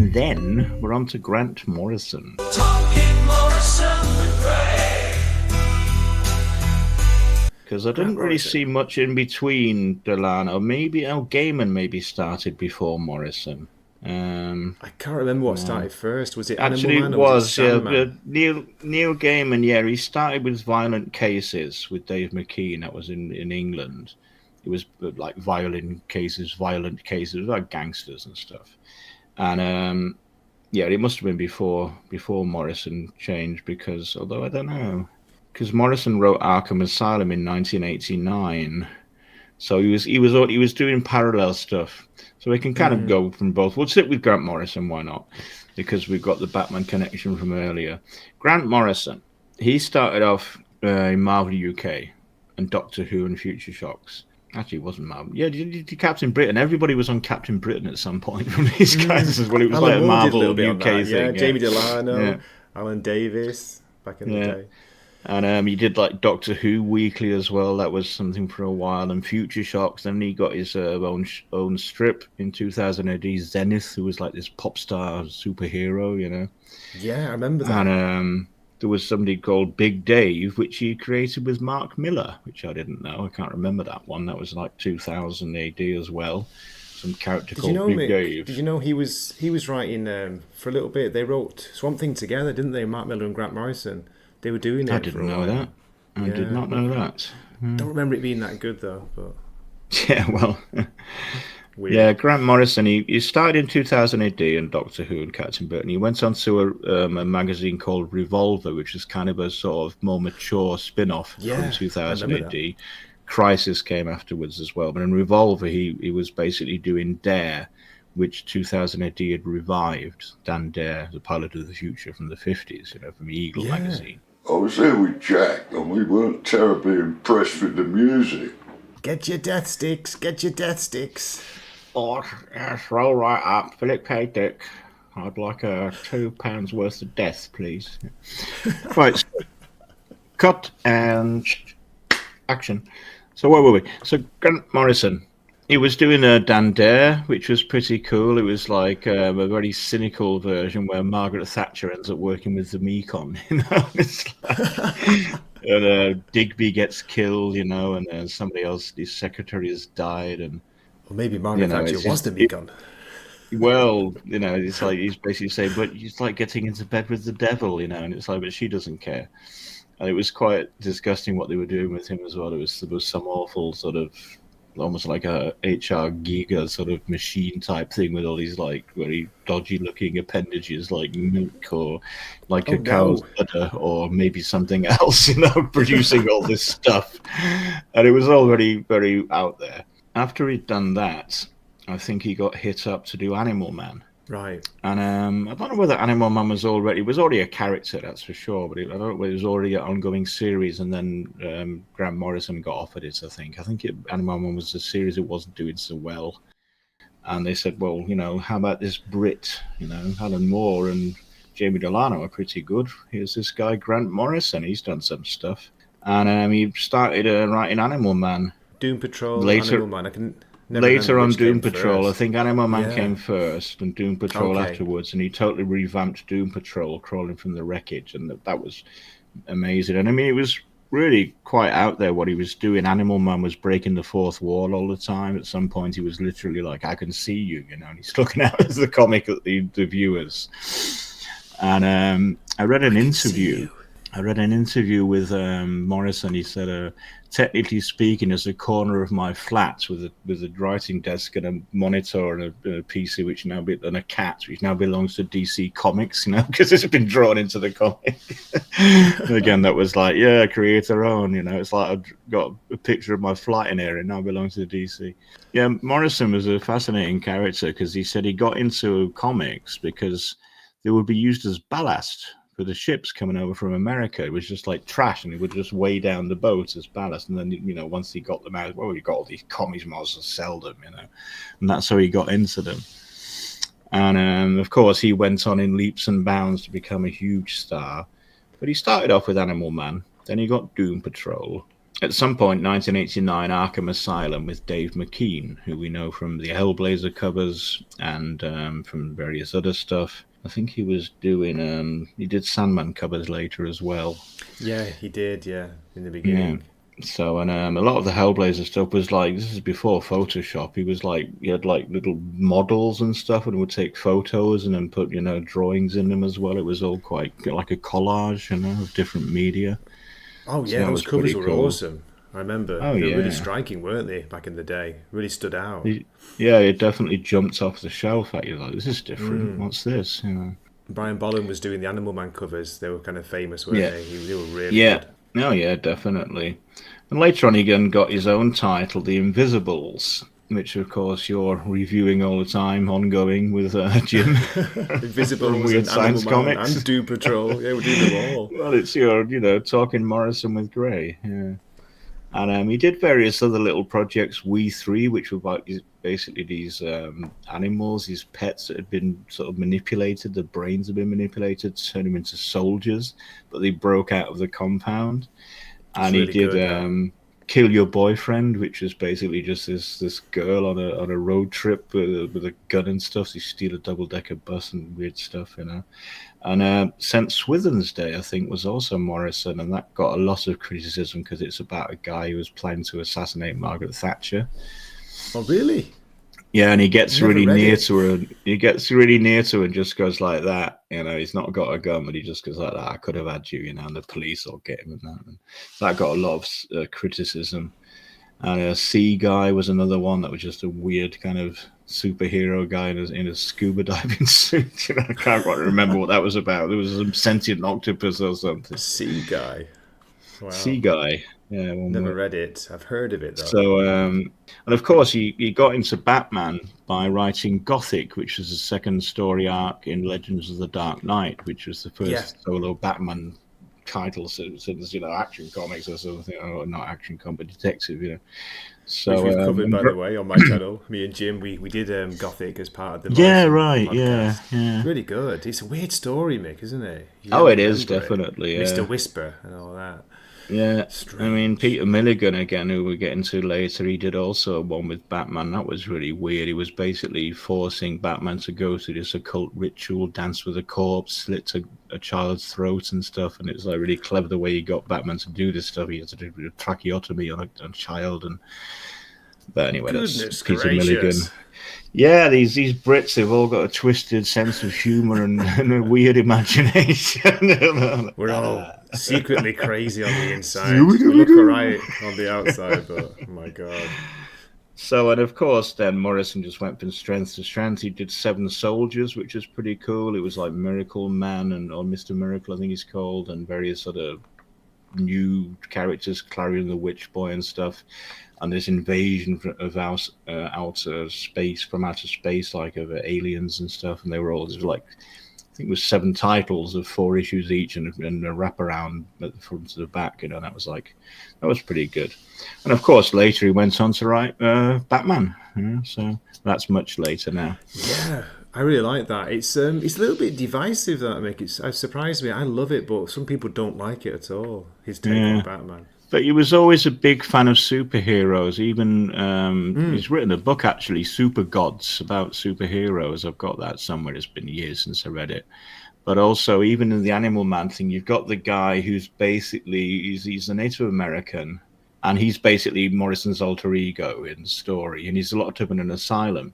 And then we're on to Grant Morrison. Talking Morrison with Ray. Because I didn't really see much in between Delano. Maybe Gaiman maybe started before Morrison. I can't remember what started first. Was it Actually, Animal Man it or was was, it Sandman? Neil Gaiman, he started with Violent Cases with Dave McKean. That was in England. It was like violent cases, like gangsters and stuff. And it must have been before Morrison changed, because, although I don't know, because Morrison wrote Arkham Asylum in 1989. So he was doing parallel stuff. So we can kind of go from both. We'll sit with Grant Morrison, why not? Because we've got the Batman connection from earlier. Grant Morrison, he started off in Marvel UK and Doctor Who and Future Shocks. Actually, it wasn't Marvel. Yeah, Captain Britain. Everybody was on Captain Britain at some point from these guys as well. It was Alan like a Moore Marvel did a little UK bit on that. thing. Yeah, Jamie Delano, Alan Davis back in the day. And he did like Doctor Who Weekly as well. That was something for a while. And Future Shocks. Then he got his own strip in 2000 AD, Zenith, who was like this pop star superhero, Yeah, I remember that. And there was somebody called Big Dave, which he created with Mark Miller, which I didn't know. I can't remember that one. That was like 2000 AD as well. Some character called Big Dave. Did you know he was writing for a little bit? They wrote Swamp Thing together, didn't they? Mark Miller and Grant Morrison. They were doing it. I didn't know that. I did not know that. Don't remember it being that good though. But yeah, well, weird. Yeah, Grant Morrison. He started in 2000 AD in Doctor Who and Captain Britain. He went on to a magazine called Revolver, which is kind of a sort of more mature spin-off from 2000 AD. That. Crisis came afterwards as well, but in Revolver he was basically doing Dare, which 2000 AD had revived. Dan Dare, the pilot of the future from the 50s, from Eagle magazine. I was there with Jack, and we weren't terribly impressed with the music. Get your death sticks, get your death sticks. Oh, yes, roll right up, Philip K. Dick. I'd like £2 worth of death, please. Right, so, cut and action. So where were we? So Grant Morrison, he was doing a Dan Dare, which was pretty cool. It was like a very cynical version where Margaret Thatcher ends up working with the Mekon, It's like, and Digby gets killed, and somebody else, his secretary has died, and well, maybe Margaret Thatcher was the Mekon. Well, it's like he's basically saying, but he's like getting into bed with the devil, and it's like, but she doesn't care. And it was quite disgusting what they were doing with him as well. There was some awful sort of, almost like a HR Giga sort of machine type thing with all these like very dodgy looking appendages like milk or like a cow's udder or maybe something else, producing all this stuff. And it was all very, very out there. After he'd done that, I think he got hit up to do Animal Man. Right. And I don't know whether Animal Man was already a character, that's for sure, but I don't know whether it was already an ongoing series, and then Grant Morrison got offered it, I think. Animal Man was a series that wasn't doing so well. And they said, well, how about this Brit? Alan Moore and Jamie Delano are pretty good. Here's this guy, Grant Morrison. He's done some stuff. And he started writing Animal Man. Doom Patrol, Animal Man. Later on Doom Patrol, first. I think Animal Man came first and Doom Patrol afterwards, and he totally revamped Doom Patrol, crawling from the wreckage, and that was amazing. And I mean, it was really quite out there what he was doing. Animal Man was breaking the fourth wall all the time. At some point, he was literally like, I can see you, and he's looking out as the comic at the viewers. And I read an interview with Morrison. He said, technically speaking, there's a corner of my flat with a writing desk and a monitor and a PC, and a cat, which now belongs to DC Comics, because it's been drawn into the comic. And again, that was like, create their own, It's like I've got a picture of my flat in here, and now belongs to DC. Yeah, Morrison was a fascinating character because he said he got into comics because they would be used as ballast for the ships coming over from America. It was just like trash, and it would just weigh down the boat as ballast. And then, once he got them out, you got all these comics, might as well sell them, and that's how he got into them. And of course, he went on in leaps and bounds to become a huge star. But he started off with Animal Man, then he got Doom Patrol, at some point, 1989, Arkham Asylum with Dave McKean, who we know from the Hellblazer covers and from various other stuff. I think he was doing, he did Sandman covers later as well. Yeah, he did, yeah, in the beginning. Yeah. So, and a lot of the Hellblazer stuff was like, this is before Photoshop. He had like little models and stuff and would take photos and then put, drawings in them as well. It was all quite like a collage, of different media. Oh, yeah, those covers were awesome. I remember. Oh, they were yeah. really striking, weren't they, back in the day? Really stood out. Yeah, it definitely jumped off the shelf at you. Like, this is different. What's this? Brian Bolland was doing the Animal Man covers. They were kind of famous, weren't they? They were really Yeah. good. Oh, yeah, definitely. And later on, he again got his own title, The Invisibles, which, of course, you're reviewing all the time, ongoing with Jim. Invisibles Weird and Science Animal Man Comics. and Doom Patrol. Yeah, we do them all. Well, it's your, talking Morrison with Gray. Yeah. And he did various other little projects, We Three, which were about basically these animals, these pets that had been sort of manipulated. The brains had been manipulated to turn them into soldiers, but they broke out of the compound. And really he did good, Kill Your Boyfriend, which is basically just this girl on a road trip with a gun and stuff. So you steal a double-decker bus and weird stuff, And St. Swithin's Day, I think, was also Morrison, and that got a lot of criticism because it's about a guy who was planning to assassinate Margaret Thatcher. Oh, really? Yeah, and he gets really near it. to her. He gets really near to her and just goes like that. He's not got a gun, but he just goes like that. I could have had you, and the police will get him and that. And that got a lot of criticism. And Sea Guy was another one that was just a weird kind of superhero guy in a scuba diving suit. I can't quite remember what that was about. There was some sentient octopus or something. Sea Guy. Wow. Sea Guy. Yeah, Never read it. I've heard of it, though. So, and of course, he got into Batman by writing Gothic, which was the second story arc in Legends of the Dark Knight, which was the first solo Batman title since Action Comics or something, or not Action Comics, but detective, So which we've covered, by the way, on my channel. Me and Jim, we did Gothic as part of the Morrison podcast. yeah. It's really good. It's a weird story, Mick, isn't it? It is definitely. Mr. Whisper and all that. Yeah, Strange. I mean, Peter Milligan, again, who we'll get into later, he did also one with Batman. That was really weird. He was basically forcing Batman to go through this occult ritual, dance with a corpse, slit a child's throat and stuff. And it's like really clever the way he got Batman to do this stuff. He had to do a tracheotomy on a child. But anyway, that's Peter Milligan. Yeah, these Brits, they've all got a twisted sense of humour and a weird imagination. We're all secretly crazy on the inside. We look alright on the outside, but oh my god. So, and of course, then Morrison just went from strength to strength. He did Seven Soldiers, which was pretty cool. It was like Miracle Man or Mr. Miracle, I think he's called, and various other new characters, Clarion the Witch Boy and stuff. And this invasion of outer space, like of aliens and stuff. And they were all just like, I think it was 7 titles of 4 issues each and a wraparound at the front to the back. That was pretty good. And of course, later he went on to write Batman. So that's much later now. Yeah, I really like that. It's a little bit divisive, that it surprised me. I love it, but some people don't like it at all. His take on Batman. But he was always a big fan of superheroes. Even he's written a book, actually, Super Gods, about superheroes. I've got that somewhere. It's been years since I read it. But also, even in the Animal Man thing, you've got the guy who's basically, he's a Native American, and he's basically Morrison's alter ego in the story. And he's locked up in an asylum.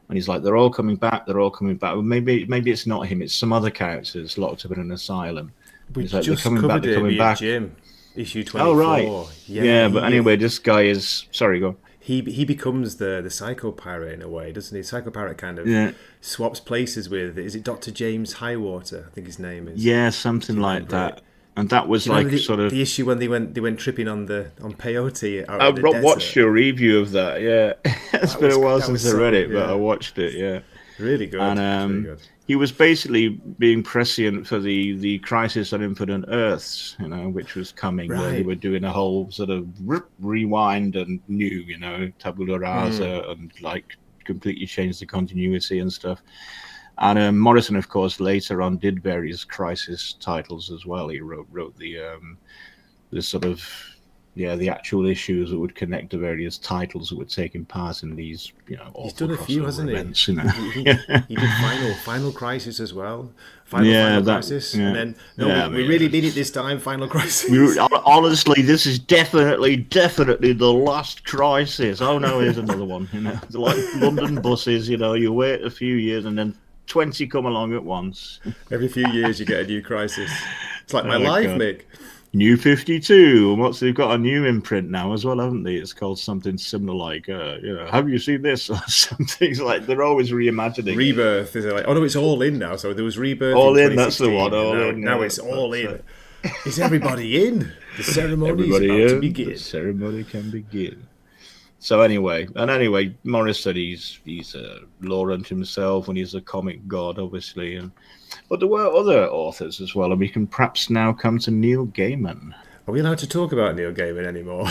And he's like, they're all coming back. Well, maybe it's not him. It's some other characters locked up in an asylum. We like, just they're coming back. Jim. Issue 24. Oh, right. Yeah, but anyway, this guy is... Sorry, go on. He becomes the Psycho Pirate in a way, doesn't he? Psycho Pirate kind of swaps places with... Is it Dr. James Highwater? I think his name is. Yeah, something like that. And that was like sort of... The issue when they went tripping on peyote out I in the desert. watched your review of that, yeah. It's been a while since I read it, but I watched it, yeah. Really good. And really good. He was basically being prescient for the Crisis on Infinite Earths, which was coming, where they were doing a whole sort of rewind and new, tabula rasa, and like completely changed the continuity and stuff. And Morrison, of course, later on did various Crisis titles as well. He wrote the sort of the actual issues that would connect the various titles that were taking part in these, He's done a few, hasn't events, he? He did Final Crisis as well. Final Crisis, and then we really did it this time. Final Crisis. Honestly, this is definitely the last crisis. Oh no, here's another one. It's like London buses. You wait a few years and then 20 come along at once. Every few years you get a new crisis. It's like my life, God. Mick. New 52, and they've got a new imprint now as well, haven't they? It's called something similar, like have you seen this or something? Like they're always reimagining. Rebirth is it like? Oh no, it's All In now. So there was Rebirth. All In, that's the one. Now it's All In. Is everybody in? The ceremony is about to begin. The ceremony can begin. So anyway, Morrison, he's a Laurent himself, and he's a comic god, obviously. But there were other authors as well, and we can perhaps now come to Neil Gaiman. Are we allowed to talk about Neil Gaiman anymore?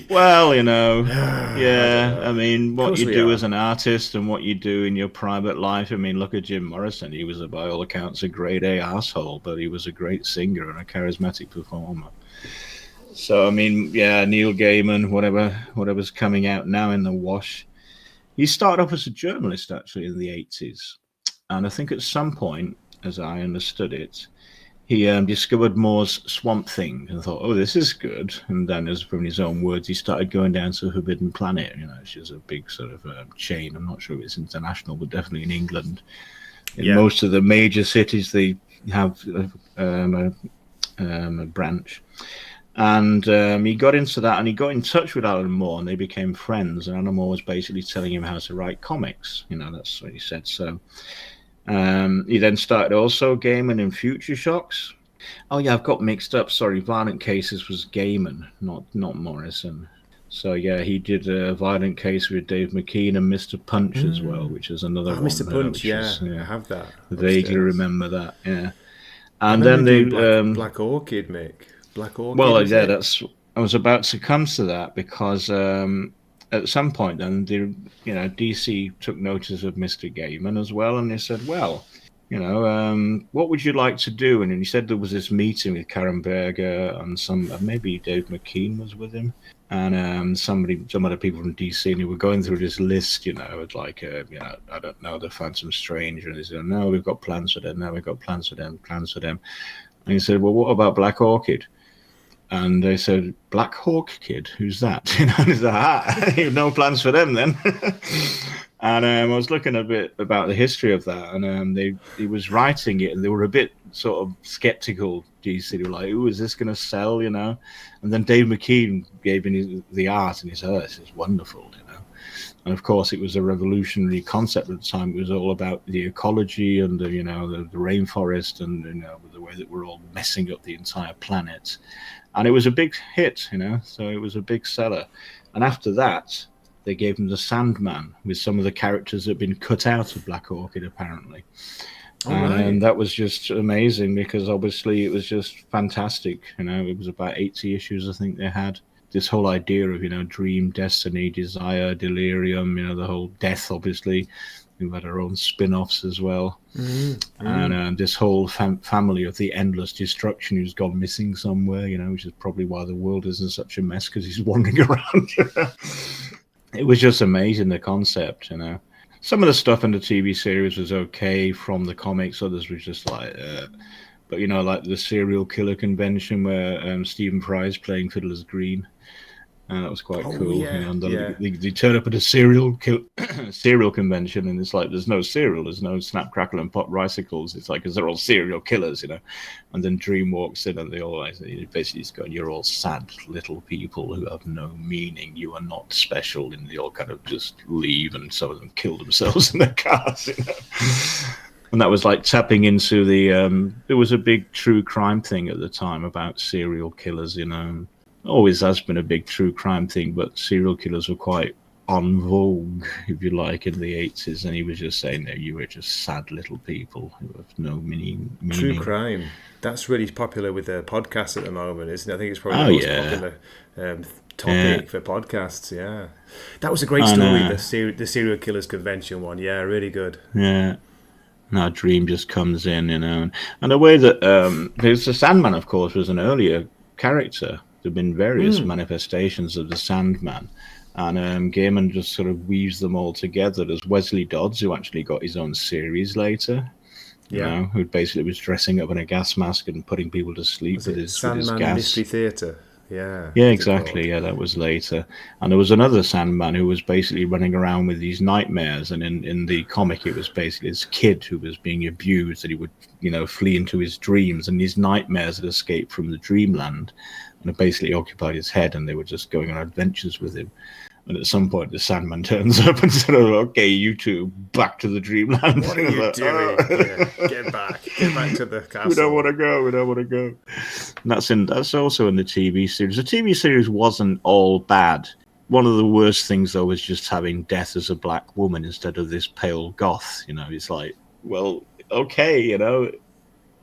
Well, yeah. I mean, what you do as an artist and what you do in your private life. I mean, look at Jim Morrison. He was, by all accounts, a grade A asshole, but he was a great singer and a charismatic performer. So, I mean, yeah, Neil Gaiman, whatever's coming out now in the wash. He started off as a journalist, actually, in the 80s. And I think at some point, as I understood it, he discovered Moore's Swamp Thing and thought, oh, this is good. And then, as from his own words, he started going down to Forbidden Planet, which is a big sort of chain. I'm not sure if it's international, but definitely in England. In most of the major cities, they have a branch. And he got into that, and he got in touch with Alan Moore, and they became friends. And Alan Moore was basically telling him how to write comics. That's what he said. So he then started also Gaiman in Future Shocks. Oh yeah, I've got mixed up. Sorry, Violent Cases was Gaiman, not Morrison. So yeah, he did a Violent Case with Dave McKean and Mr. Punch as well, which is another one. Mr. Punch, I have that. Vaguely remember that. And then they Black Orchid, Mick. Black Orchid. Well, yeah, I was about to come to that because at some point then DC took notice of Mr. Gaiman as well, and they said, well, what would you like to do? And he said there was this meeting with Karen Berger and maybe Dave McKean was with him, and some other people from DC, and they were going through this list, it's like I don't know, the Phantom Stranger, and they said, no, we've got plans for them. Now we've got plans for them. And he said, well, what about Black Orchid? And they said, Black Hawk Kid, who's that? And he said, no plans for them then. And I was looking a bit about the history of that, and he was writing it, and they were a bit sort of skeptical. DC, they were like, "Ooh, is this going to sell?" And then Dave McKean gave him the art, and he said, "Oh, this is wonderful," And of course, it was a revolutionary concept at the time. It was all about the ecology and the rainforest, and the way that we're all messing up the entire planet. And it was a big hit, so it was a big seller. And after that, they gave him the Sandman with some of the characters that had been cut out of Black Orchid, apparently. And that was just amazing because obviously it was just fantastic. It was about 80 issues, I think they had. This whole idea of, dream, destiny, desire, delirium, the whole death, obviously. We've had our own spin-offs as well. Mm-hmm. And this whole family of the endless destruction who's gone missing somewhere, which is probably why the world is in such a mess because he's wandering around. It was just amazing, the concept, Some of the stuff in the TV series was okay from the comics. Others was just like... But, like the serial killer convention where Stephen Fry's playing Fiddler's Green. That was quite cool. Yeah, They turn up at a cereal convention, and it's like there's no cereal, there's no Snap, Crackle, and Pop Ricicles. It's like, because they're all serial killers, And then Dream walks in, and they always basically just go, "You're all sad little people who have no meaning. You are not special." And they all kind of just leave, and some of them kill themselves in their cars. And that was like tapping into there was a big true crime thing at the time about serial killers, Always has been a big true crime thing, but serial killers were quite en vogue, if you like, in the 80s. And he was just saying that you were just sad little people who have no meaning. True crime. That's really popular with the podcasts at the moment, isn't it? I think it's probably the most popular topic for podcasts, yeah. That was a great story, the serial killers convention one. Yeah, really good. Yeah. Now Dream just comes in, and the way that because the Sandman, of course, was an earlier character. There've been various manifestations of the Sandman, and Gaiman just sort of weaves them all together. There's Wesley Dodds, who actually got his own series later. Who basically was dressing up in a gas mask and putting people to sleep with his Sandman gas. Mystery Theatre. Yeah, exactly. Yeah, that was later. And there was another Sandman who was basically running around with these nightmares. And in the comic, it was basically this kid who was being abused, that he would, flee into his dreams. And these nightmares had escaped from the dreamland and had basically occupied his head. And they were just going on adventures with him. And at some point, the Sandman turns up and sort of, okay, you two, back to the dreamland. What are you doing? Yeah, get back to the castle. We don't want to go. And that's also in the TV series. The TV series wasn't all bad. One of the worst things, though, was just having Death as a black woman instead of this pale goth. It's like, well, okay,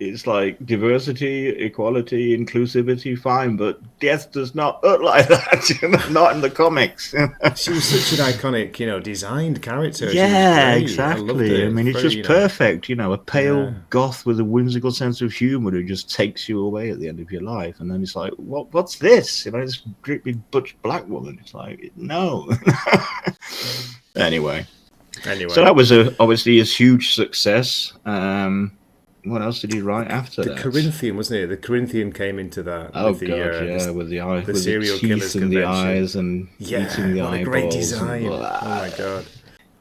it's like diversity, equality, inclusivity, fine, but Death does not look like that. Not in the comics. She was such an iconic, designed character. Yeah, exactly. It's just perfect. A pale goth with a whimsical sense of humor who just takes you away at the end of your life. And then it's like, what's this? This drippy butch black woman. It's like, no. Anyway, so that was obviously a huge success. What else did he write after that? The Corinthian, wasn't it? The Corinthian came into that. Oh, with with the eyes, the with serial the teeth in the eyes and eating the eyeballs. A great design. Oh, my God.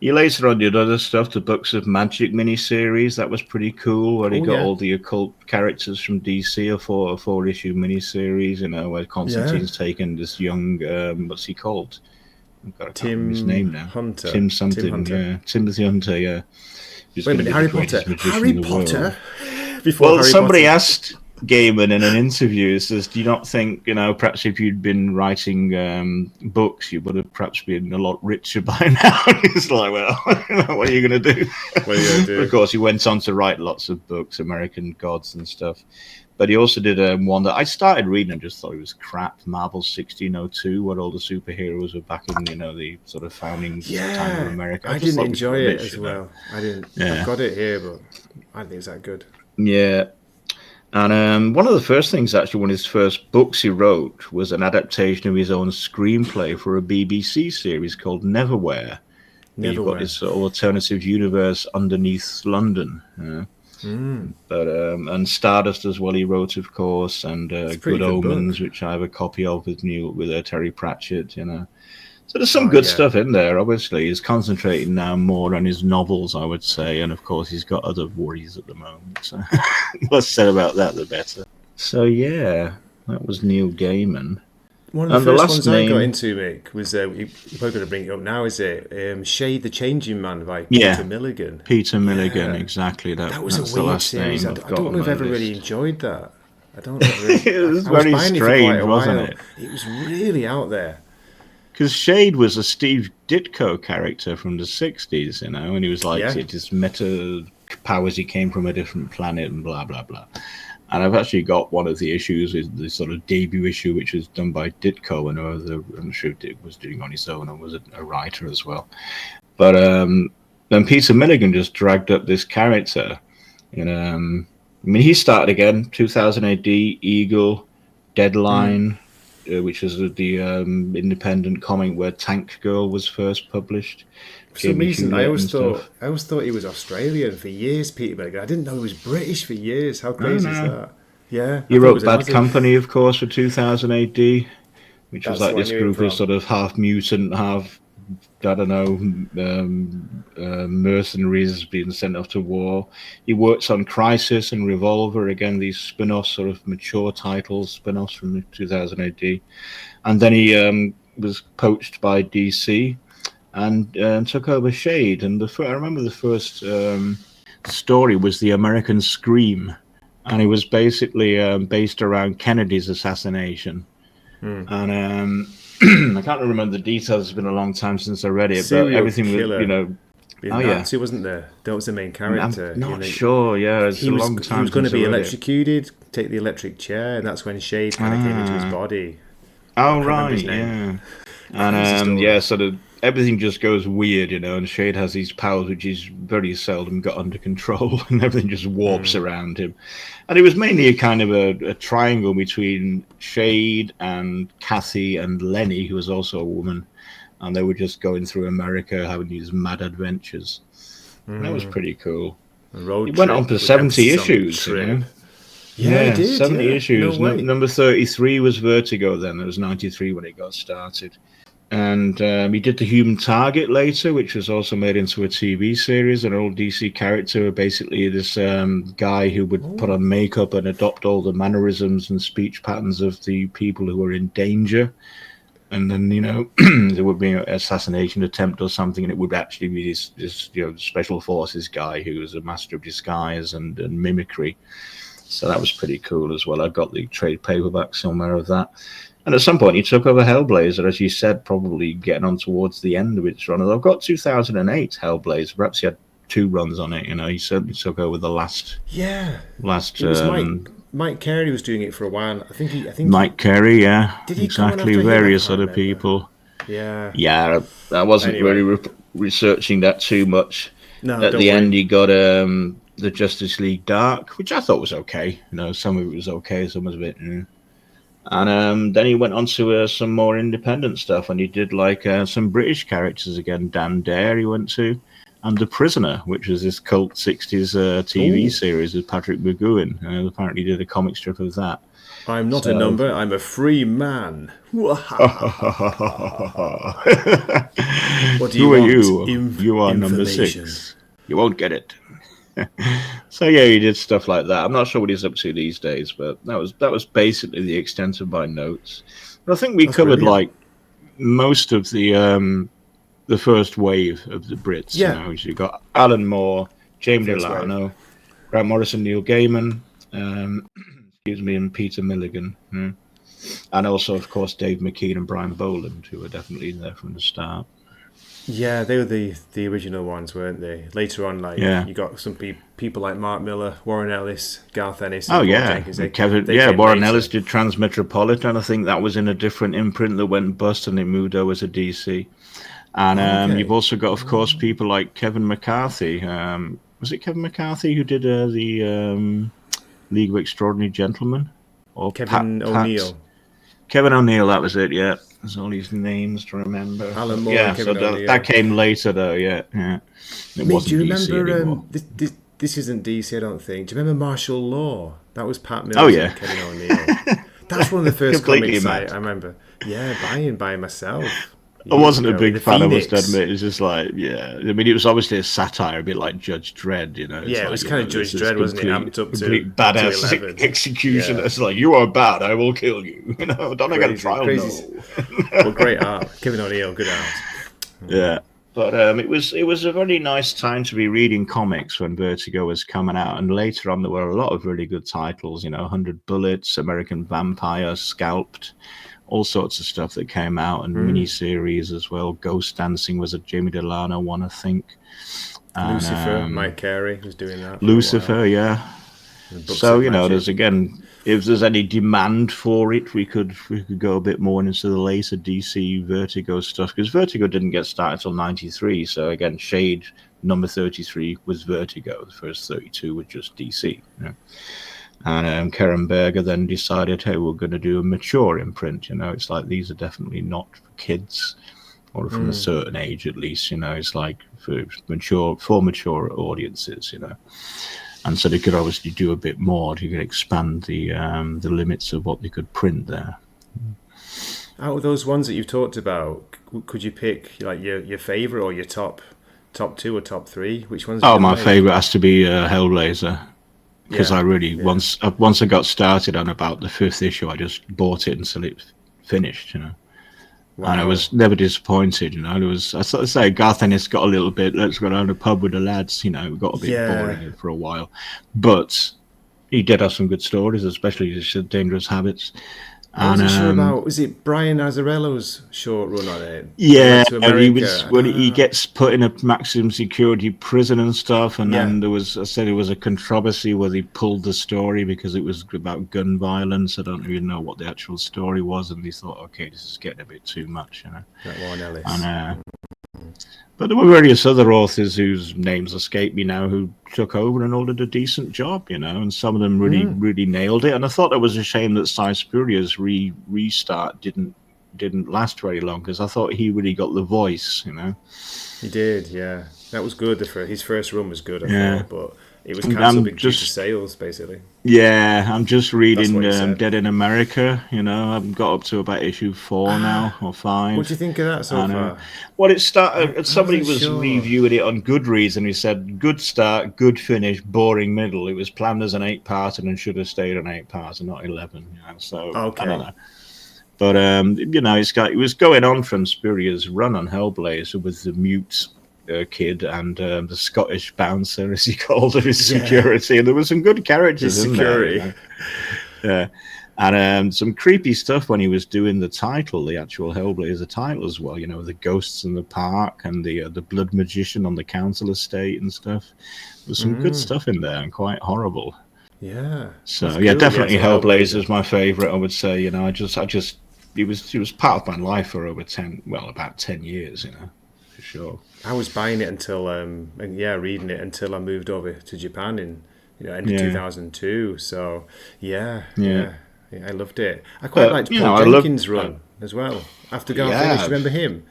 He later on did other stuff, the Books of Magic miniseries. That was pretty cool, where he got all the occult characters from DC, a four-issue miniseries, where Constantine's taken this young, what's he called? I've got to remember his name now. Hunter. Tim something, Tim Hunter. Timothy Hunter, yeah. Wait a minute, Harry Potter. Well, somebody asked Gaiman in an interview, says, do you not think, perhaps if you'd been writing books, you would have perhaps been a lot richer by now? It's like, well, what are you going to do? What are you going to do? Of course, he went on to write lots of books, American Gods and stuff. But he also did one that I started reading and just thought it was crap, Marvel 1602, where all the superheroes were back in, the sort of founding time of America. I didn't enjoy it as well. I didn't. I've got it here, but I don't think it's that good. Yeah. And one of the first things, actually, one of his first books he wrote was an adaptation of his own screenplay for a BBC series called Neverwhere. You've got this alternative universe underneath London. But and Stardust as well he wrote, of course, and Good Omens, which I have a copy of with Terry Pratchett, So there's some good stuff in there. Obviously, he's concentrating now more on his novels, I would say, and of course he's got other worries at the moment. So less said about that, the better. So yeah, that was Neil Gaiman. One of the first ones I got into, Mick, was, you're probably going to bring it up now, is it Shade the Changing Man by Peter Milligan? Peter Milligan, exactly. That was a weird series. I don't know if I've ever really enjoyed that. I don't know. It was very strange, wasn't it? It was really out there. Because Shade was a Steve Ditko character from the 60s, and he was like, his meta powers, he came from a different planet and blah, blah, blah. And I've actually got one of the issues, the sort of debut issue, which was done by Ditko, and I'm sure Dick was doing on his own and was a writer as well. But then Peter Milligan just dragged up this character. He started again, 2000 AD, Eagle, Deadline, which was the independent comic where Tank Girl was first published. For some reason, I always thought he was Australian for years, Peter Milligan. I didn't know he was British for years. How crazy is that? Yeah. He wrote Bad Company, of course, for 2000 AD, which was like this group of sort of half mutant, half, mercenaries being sent off to war. He works on Crisis and Revolver, again, these spin-offs, sort of mature titles, spin-offs from 2000 AD. And then he was poached by DC and took over Shade. And I remember the first story was The American Scream, and it was basically based around Kennedy's assassination. And I can't remember the details. It's been a long time since I read it, but everything was, Nazi, wasn't there? That was the main character. I'm not sure. Yeah, it's a long time. He was going to be electrocuted, take the electric chair, and that's when Shade kind of came into his body. Oh right, yeah. And sort of everything just goes weird, and Shade has these powers which he's very seldom got under control, and everything just warps around him. And it was mainly a kind of a triangle between Shade and Kathy and Lenny, who was also a woman, and they were just going through America having these mad adventures. And that was pretty cool. It went on for 70 issues, Yeah, it did. 70 issues. No way. Number 33 was Vertigo then. It was 93 when it got started. And he did The Human Target later, which was also made into a TV series, an old DC character, basically this guy who would put on makeup and adopt all the mannerisms and speech patterns of the people who were in danger. And then, there would be an assassination attempt or something, and it would actually be this special forces guy who was a master of disguise and mimicry. So that was pretty cool as well. I got the trade paperback somewhere of that. And at some point, he took over Hellblazer, as you said, probably getting on towards the end of its run. I've got 2008 Hellblazer. Perhaps he had 2 runs on it. He certainly took over the last. Yeah. Last. It was Mike Carey was doing it for a while. I think Mike Carey, yeah. Did he exactly? Various other people. Yeah. Yeah, I wasn't really researching that too much. No, at the end, he got the Justice League Dark, which I thought was okay. Some of it was okay, some was a bit. And then he went on to some more independent stuff, and he did some British characters again. Dan Dare he went to, and The Prisoner, which was this cult 60s TV series with Patrick McGoohan. Apparently did a comic strip of that. I'm not a number, I'm a free man. What do you Who want? are you? You are number 6. You won't get it. So yeah, he did stuff like that. I'm not sure what he's up to these days, but that was basically the extent of my notes. But I think we covered most of the first wave of the Brits. Yeah. You got Alan Moore, James Delano, Grant Morrison, Neil Gaiman, and Peter Milligan, and also of course Dave McKean and Brian Boland, who were definitely there from the start. Yeah, they were the original ones, weren't they? Later on, you got some people like Mark Miller, Warren Ellis, Garth Ennis. Oh yeah, Warren Ellis did Transmetropolitan. I think that was in a different imprint that went bust, and it moved over to DC. And you've also got, of course, people like Kevin McCarthy. Was it Kevin McCarthy who did the League of Extraordinary Gentlemen? Or Kevin O'Neill. Kevin O'Neill, that was it, yeah. There's all these names to remember. Alan Moore and Kevin O'Neill. That came later, though, yeah. It wasn't do you DC remember, anymore. this isn't DC, I don't think. Do you remember Martial Law? That was Pat Mills and Kevin O'Neill. That's one of the first comics I remember. Yeah, buying by myself. I wasn't a big fan, I must admit. It's just it was obviously a satire, a bit like Judge Dredd, it was kind of Judge Dredd, wasn't it? Amped up to badass executioner. It's like, you are bad, I will kill you. Don't get a trial, no. Well, great art. Kevin O'Neill, good art. Yeah. But it was a very nice time to be reading comics when Vertigo was coming out, and later on there were a lot of really good titles, 100 Bullets, American Vampire, Scalped, all sorts of stuff that came out, and miniseries as well. Ghost Dancing was a Jamie Delano one, I think. And, Lucifer, Mike Carey was doing that. Lucifer, yeah. So there's again, if there's any demand for it, we could go a bit more into the later DC Vertigo stuff, because Vertigo didn't get started until '93. So again, Shade number 33 was Vertigo. The first 32 were just DC. And Karen Berger then decided, hey, we're going to do a mature imprint. It's like, these are definitely not for kids, or from a certain age at least. It's like for mature audiences. And so they could obviously do a bit more. You could expand the limits of what they could print there. Out of those ones that you've talked about, could you pick your favorite or your top 2 or top 3? Which ones? My favorite has to be Hellblazer. Because I really, once I got started on about the 5th issue, I just bought it until it finished, Wow. And I was never disappointed, It was, I sort of say, Garth Ennis got a little bit, let's go down the pub with the lads, it got a bit boring for a while. But he did have some good stories, especially his Dangerous Habits. I wasn't sure about. Was it Brian Azzarello's short run on it? Yeah, he gets put in a maximum security prison and stuff, and then there was a controversy where they pulled the story because it was about gun violence. I don't even know what the actual story was, and they thought, okay, this is getting a bit too much, That one, Ellis. And, but there were various other authors whose names escape me now who took over and all did a decent job, and some of them really nailed it. And I thought it was a shame that Cy Spurrier's restart didn't last very long, because I thought he really got the voice, He did, yeah. That was good. His first run was good, I thought, but it was cancelled due to sales, basically. Yeah, I'm just reading Dead in America. I've got up to about issue 4 now, or 5. What do you think of that so far? Well, it started. Somebody was reviewing it on Goodreads, and he said, "Good start, good finish, boring middle." It was planned as an 8-parter and should have stayed an 8-parter, not 11. So okay. I don't know. But it was going on from Spurrier's run on Hellblazer with the mute kid and the Scottish bouncer, as he called it, his security, and there were some good characters in there. Yeah, and some creepy stuff when he was doing the actual Hellblazer title as well. The ghosts in the park and the blood magician on the council estate and stuff. There's some good stuff in there and quite horrible. Yeah. So definitely Hellblazer is my favorite. I would say. He was part of my life for about 10 years. For sure. I was buying it until reading it until I moved over to Japan in end of 2002. So I loved it. I quite liked Paul Jenkins' run as well. After Garth Ennis, remember him?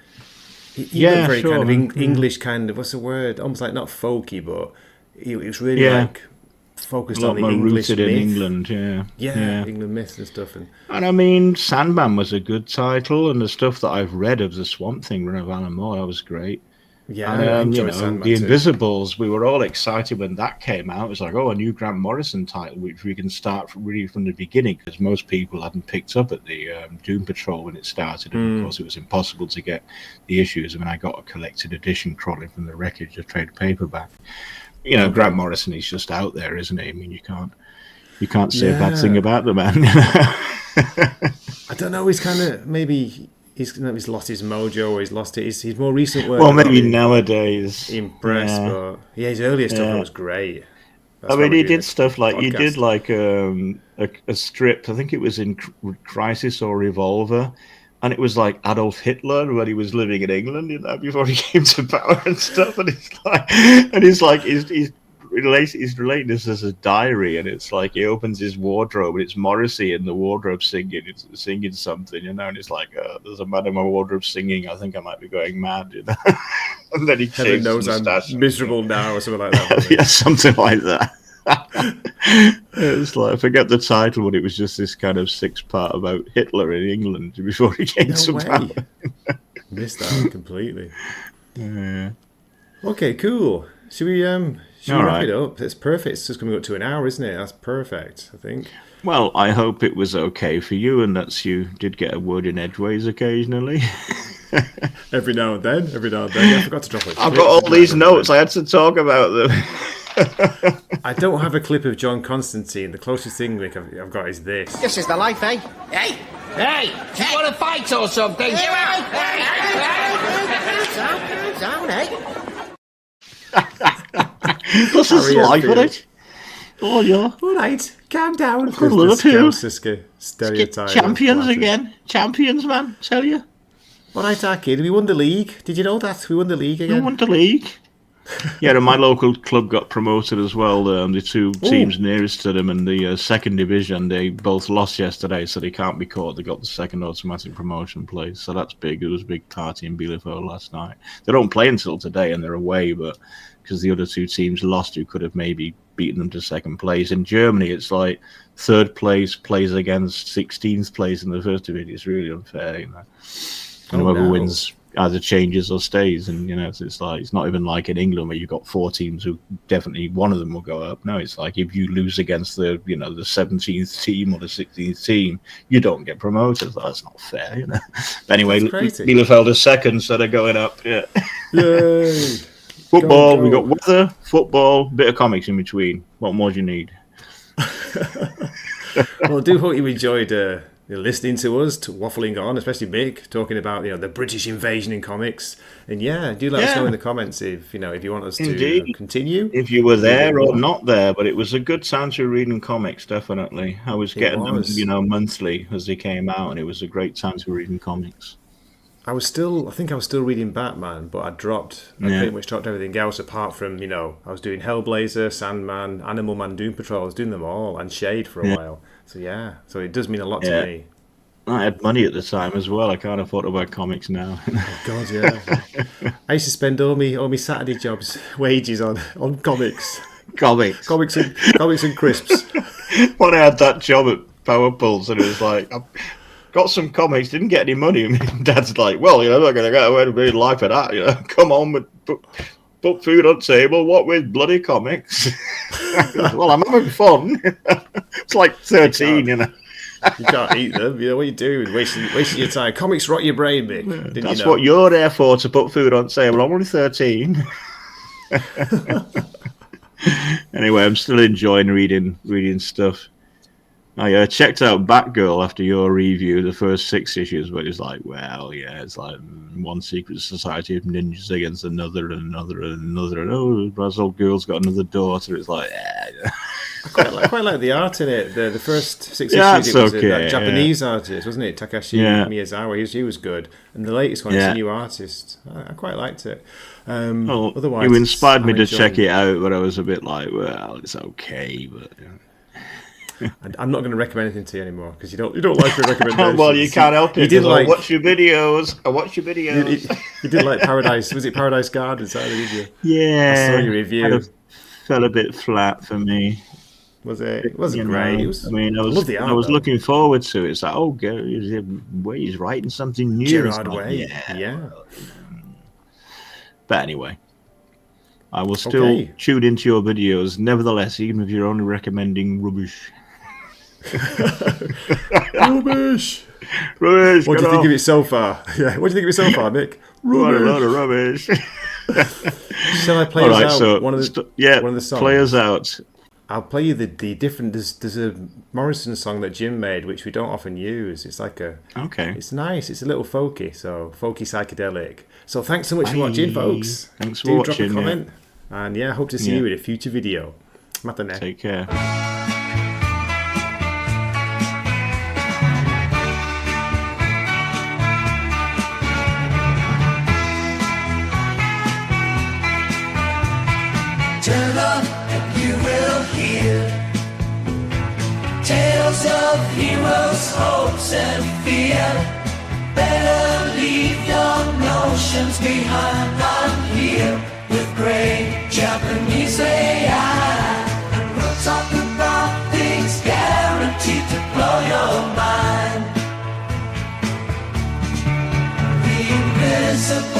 He went very kind of English, kind of, what's the word? Almost like not folky, but it was really like focused on the English myth. In England, England myths and stuff. And I mean, Sandman was a good title, and the stuff that I've read of the Swamp Thing run of Alan Moore, that was great. Yeah, I enjoyed Sandman The too. Invisibles, we were all excited when that came out. It was like, a new Grant Morrison title, which we can start really from the beginning, because most people hadn't picked up at the Doom Patrol when it started, and of course it was impossible to get the issues. I mean, I got a collected edition crawling from the wreckage of trade paperback. Grant Morrison, he's just out there, isn't he? I mean, you can't say a bad thing about the man. I don't know. He's kind of he's lost his mojo, or he's lost it. His more recent work. Well, maybe nowadays. Impressed, but his earlier stuff was great. I mean, he did stuff like he did like a strip. I think it was in Crisis or Revolver. And it was like Adolf Hitler when he was living in England, before he came to power and stuff. And he's relating this as a diary, and it's like he opens his wardrobe and it's Morrissey in the wardrobe singing something, and it's like, there's a man in my wardrobe singing. I think I might be going mad, And then he Heaven knows I'm miserable now, or something like that. Yeah, something like that. It's like, I forget the title, but it was just this kind of 6-part about Hitler in England before he came to power. Missed that completely. Yeah. Okay, cool. Should we wrap it up? It's perfect. It's just coming up to an hour, isn't it? That's perfect, I think. Well, I hope it was okay for you, and that you did get a word in edgeways occasionally. Every now and then. I forgot to drop it. I've got all these notes. I had to talk about them. I don't have a clip of John Constantine. The closest thing I've got is this. This is the life, eh? Hey! Do you want to fight or something? Down, This is life, isn't it? Oh, yeah. All right, calm down. Stereotype. Champions again. Champions, man. Tell you. All right, our kid. We won the league. Did you know that? We won the league again. We won the league. Yeah, and my local club got promoted as well. The two teams nearest to them in the second division, they both lost yesterday, so they can't be caught. They got the second automatic promotion place, so that's big. It was a big party in Bielefeld last night. They don't play until today, and they're away, but because the other two teams lost, who could have maybe beaten them to second place. In Germany, it's like third place plays against 16th place in the first division. It's really unfair, And whoever wins either changes or stays, and it's like, it's not even like in England where you've got 4 teams who definitely one of them will go up. No, it's like if you lose against the the 17th team or the 16th team, you don't get promoted. That's not fair, But anyway, Bielefeld is second, so they're going up. Yeah. Yay! Football, we got weather, football, bit of comics in between. What more do you need? Well, I do hope you enjoyed listening to us waffling on, especially Mick talking about the British invasion in comics. And do let us know in the comments if you want us to continue. If you were there or not there, but it was a good time to be reading comics. Definitely, I was getting them, monthly as they came out, and it was a great time to be reading comics. I think I was still reading Batman, but I pretty much dropped everything else apart from, I was doing Hellblazer, Sandman, Animal Man, Doom Patrol. I was doing them all, and Shade for a while. So it does mean a lot to me. I had money at the time as well. I can't afford to buy comics now. Oh God, yeah. I used to spend all my Saturday jobs wages on comics. Comics and crisps. When I had that job at Power Pulse, and it was like, got some comics, didn't get any money. And Dad's like, well, I'm not going to get away with life for that. Come on, put food on table. What with bloody comics? Well, I'm having fun. It's like 13, You can't eat them. What are you doing? Wasting your time. Comics rot your brain, Mick. That's what you're there for, to put food on table. I'm only 13. Anyway, I'm still enjoying reading stuff. I checked out Batgirl after your review, the first 6 issues, but it's like, it's like one secret society of ninjas against another and another and another. And oh, Brazil girl's got another daughter. It's like, I quite like the art in it. The first 6 issues, it was that Japanese artist, wasn't it? Takashi Miyazawa. He was good. And the latest one is a new artist. I quite liked it. Otherwise, you inspired me to check it out, but I was a bit like, well, it's okay, but. I'm not going to recommend anything to you anymore because you don't like your recommendations. Well, you can't help it. You did I watch your videos. You did like Paradise. Was it Paradise Gardens? Did you? Yeah. I saw your review. Fell a bit flat for me. Was it? It wasn't great. I was looking forward to it. It's like, he's writing something new. Gerard Way. Yeah. But anyway. I will still tune into your videos, nevertheless, even if you're only recommending rubbish. Rubbish! What do you think of it so far? Yeah, what do you think of it so far, Nick? What a lot of rubbish. Shall I play us out one of the songs? Play us out. I'll play you the different. There's a Morrison song that Jim made, which we don't often use. It's like it's nice. It's a little folky, psychedelic. So thanks so much for watching, folks. Thanks for watching. Drop a comment, and hope to see you in a future video. Matane. Take care. Turn up and you will hear tales of heroes, hopes and fear. Better leave your notions behind. I'm here with great Japanese AI, and we'll talk about things guaranteed to blow your mind. The invisible